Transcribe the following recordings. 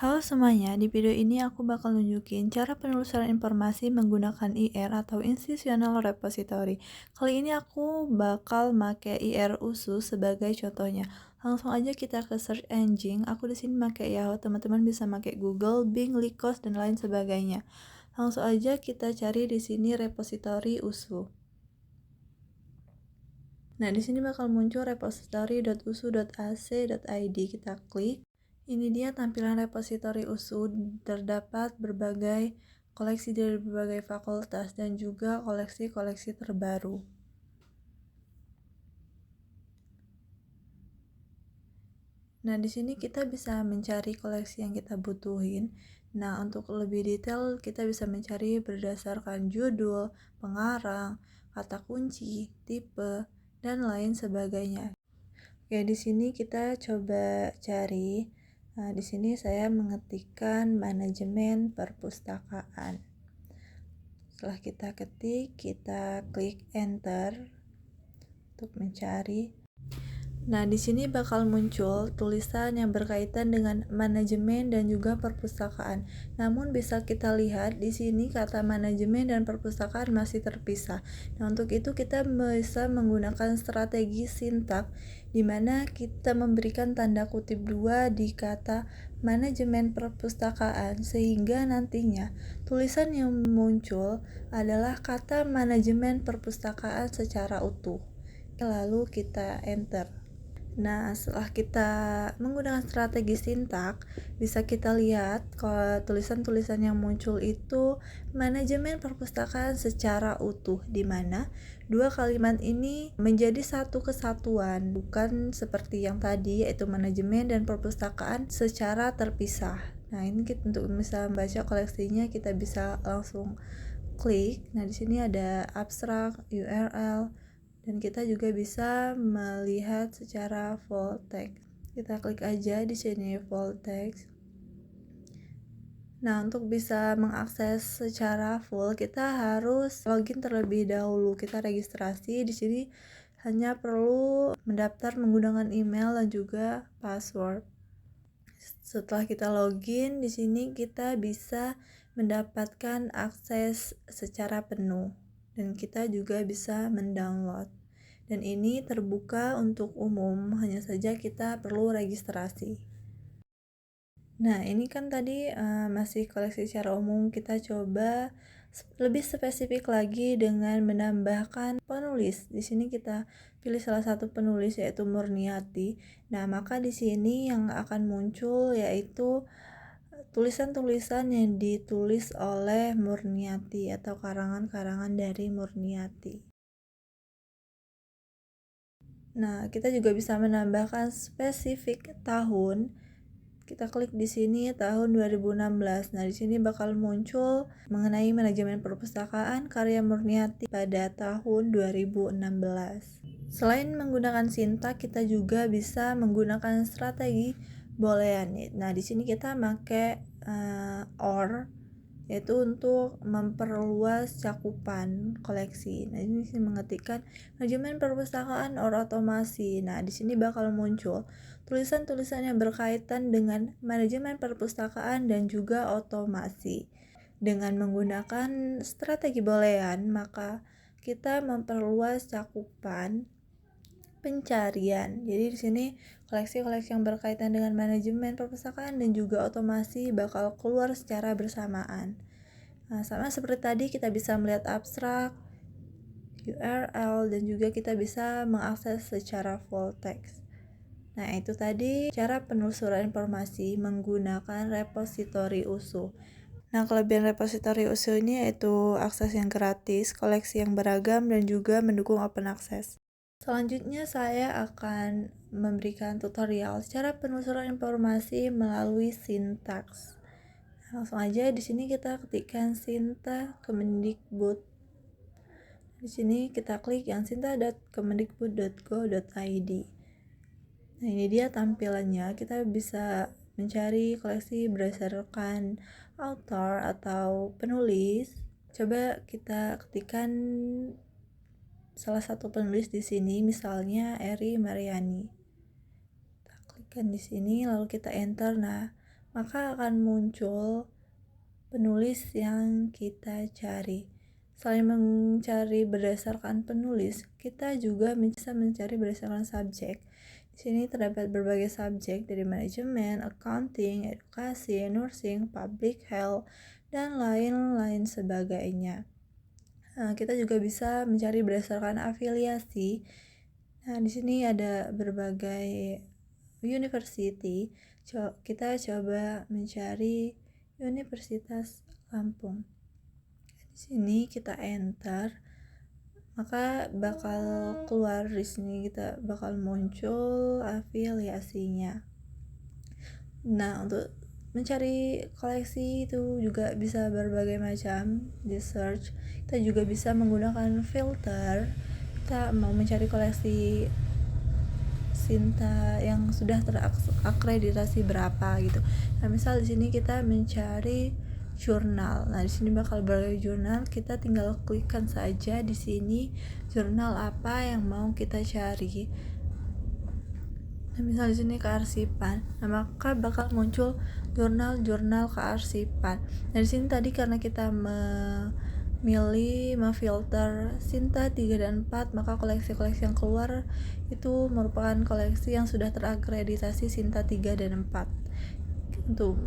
Halo semuanya, di video ini aku bakal nunjukin cara penelusuran informasi menggunakan IR atau Institutional Repository. Kali ini aku bakal make IR USU sebagai contohnya. Langsung aja kita ke search engine. Aku di sini make Yahoo, teman-teman bisa make Google, Bing, Lycos dan lain sebagainya. Langsung aja kita cari di sini repository USU. Nah, di sini bakal muncul repository.usu.ac.id. Kita klik. Ini dia tampilan repositori USU. Terdapat berbagai koleksi dari berbagai fakultas dan juga koleksi-koleksi terbaru. Nah, di sini kita bisa mencari koleksi yang kita butuhin. Nah, untuk lebih detail kita bisa mencari berdasarkan judul, pengarang, kata kunci, tipe, dan lain sebagainya. Oke, di sini kita coba cari. Nah, di sini saya mengetikkan manajemen perpustakaan. Setelah kita ketik, kita klik enter untuk mencari. Nah, di sini bakal muncul tulisan yang berkaitan dengan manajemen dan juga perpustakaan. Namun bisa kita lihat di sini kata manajemen dan perpustakaan masih terpisah. Nah, untuk itu kita bisa menggunakan strategi sintak di mana kita memberikan tanda kutip 2 di kata manajemen perpustakaan sehingga nantinya tulisan yang muncul adalah kata manajemen perpustakaan secara utuh. Lalu kita enter. Nah, setelah kita menggunakan strategi sintak, bisa kita lihat kalau tulisan-tulisan yang muncul itu manajemen perpustakaan secara utuh, di mana dua kalimat ini menjadi satu kesatuan, bukan seperti yang tadi yaitu manajemen dan perpustakaan secara terpisah. Nah, ini kita untuk bisa membaca koleksinya kita bisa langsung klik. Nah, di sini ada abstrak, URL, dan kita juga bisa melihat secara full text. Kita klik aja di sini full text. Nah, untuk bisa mengakses secara full kita harus login terlebih dahulu. Kita registrasi di sini hanya perlu mendaftar menggunakan email dan juga password. Setelah kita login di sini kita bisa mendapatkan akses secara penuh dan kita juga bisa mendownload. Dan ini terbuka untuk umum, hanya saja kita perlu registrasi. Nah, ini kan tadi masih koleksi secara umum. Kita coba lebih spesifik lagi dengan menambahkan penulis. Di sini kita pilih salah satu penulis yaitu Murniati. Nah, maka di sini yang akan muncul yaitu tulisan-tulisan yang ditulis oleh Murniati atau karangan-karangan dari Murniati. Nah, kita juga bisa menambahkan spesifik tahun. Kita klik di sini tahun 2016. Nah, di sini bakal muncul mengenai manajemen perpustakaan karya Murniati pada tahun 2016. Selain menggunakan sintak, kita juga bisa menggunakan strategi boolean. Nah, di sini kita pakai or, yaitu untuk memperluas cakupan koleksi. Nah, ini sih mengetikkan manajemen perpustakaan or otomasi. Nah, di sini bakal muncul tulisan-tulisan yang berkaitan dengan manajemen perpustakaan dan juga otomasi. Dengan menggunakan strategi boolean, maka kita memperluas cakupan pencarian. Jadi di sini koleksi-koleksi yang berkaitan dengan manajemen perpustakaan dan juga otomasi bakal keluar secara bersamaan. Nah, sama seperti tadi kita bisa melihat abstrak, URL, dan juga kita bisa mengakses secara full text. Nah, itu tadi cara penelusuran informasi menggunakan repositori USU. Nah, kelebihan repositori USU ini yaitu akses yang gratis, koleksi yang beragam, dan juga mendukung open access. Selanjutnya saya akan memberikan tutorial cara penelusuran informasi melalui sintaks. Langsung aja di sini kita ketikkan Sinta Kemendikbud. Di sini kita klik yang sinta.kemendikbud.go.id. Nah, ini dia tampilannya. Kita bisa mencari koleksi berdasarkan author atau penulis. Coba kita ketikkan salah satu penulis di sini, misalnya Eri Mariani. Kita klikkan di sini lalu kita enter. Nah, maka akan muncul penulis yang kita cari. Selain mencari berdasarkan penulis, kita juga bisa mencari berdasarkan subjek. Di sini terdapat berbagai subjek dari manajemen, accounting, edukasi, nursing, public health, dan lain-lain sebagainya. Nah, kita juga bisa mencari berdasarkan afiliasi. Nah, di sini ada berbagai university. Kita coba mencari Universitas Lampung. Di sini kita enter, maka bakal keluar di sini, kita bakal muncul afiliasinya. Nah, untuk mencari koleksi itu juga bisa berbagai macam di search. Kita juga bisa menggunakan filter. Kita mau mencari koleksi Sinta yang sudah terakreditasi berapa gitu. Nah, misal di sini kita mencari jurnal. Nah, di sini bakal berbagai jurnal, kita tinggal klikkan saja di sini jurnal apa yang mau kita cari. Nah, misal di sini kearsipan. Nah, maka bakal muncul jurnal-jurnal kearsipan. Nah, di sini tadi karena kita memfilter Sinta 3 dan 4, maka koleksi-koleksi yang keluar itu merupakan koleksi yang sudah terakreditasi Sinta 3 dan 4. Untuk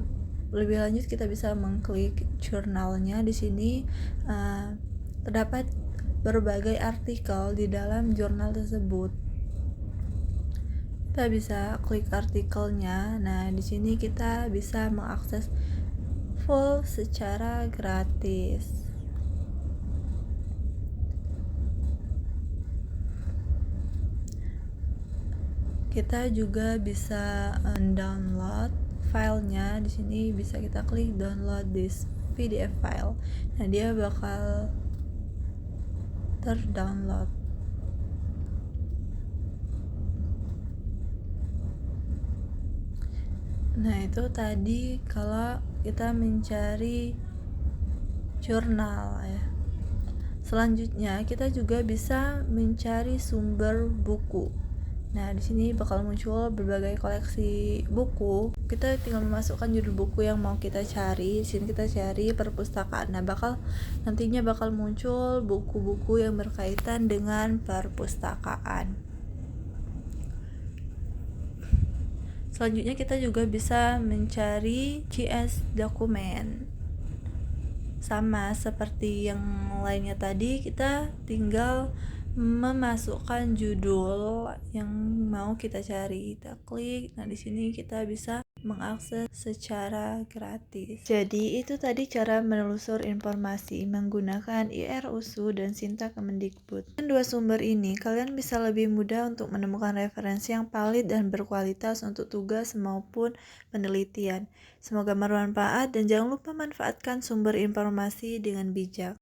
lebih lanjut kita bisa mengklik jurnalnya. Di sini terdapat berbagai artikel di dalam jurnal tersebut. Kita bisa klik artikelnya. Nah, di sini kita bisa mengakses full secara gratis. Kita juga bisa download filenya. Di sini bisa kita klik download this PDF file. Nah, dia bakal terdownload. Nah, itu tadi kalau kita mencari jurnal ya. Selanjutnya kita juga bisa mencari sumber buku. Nah, di sini bakal muncul berbagai koleksi buku. Kita tinggal memasukkan judul buku yang mau kita cari. Di sini kita cari perpustakaan. Nah, nantinya bakal muncul buku-buku yang berkaitan dengan perpustakaan. Selanjutnya kita juga bisa mencari GS dokumen. Sama seperti yang lainnya tadi, kita tinggal memasukkan judul yang mau kita cari, kita klik. Nah, di sini kita bisa mengakses secara gratis. Jadi itu tadi cara menelusur informasi menggunakan IRUSU dan Sinta Kemendikbud. Dengan dua sumber ini, kalian bisa lebih mudah untuk menemukan referensi yang valid dan berkualitas untuk tugas maupun penelitian. Semoga bermanfaat dan jangan lupa manfaatkan sumber informasi dengan bijak.